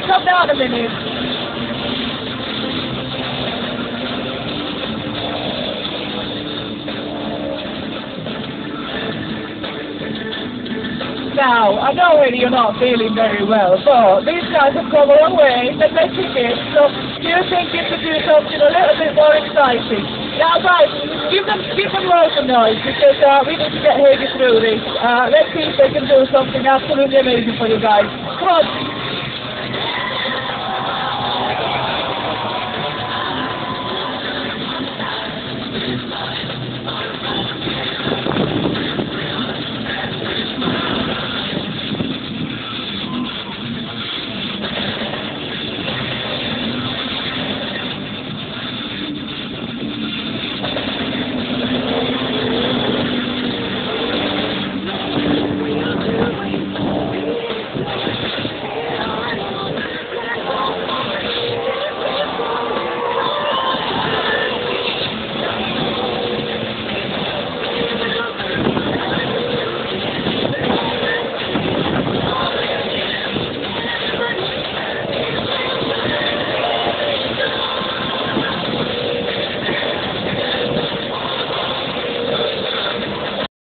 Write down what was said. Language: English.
come down a minute. Now, I know really you're not feeling very well, but these guys have come a long way, they've let you in, so do you think you could do something a little bit more exciting? Now guys, give them loads of noise, because we need to get Hagee through this. Let's see if they can do something absolutely amazing for you guys. Come on!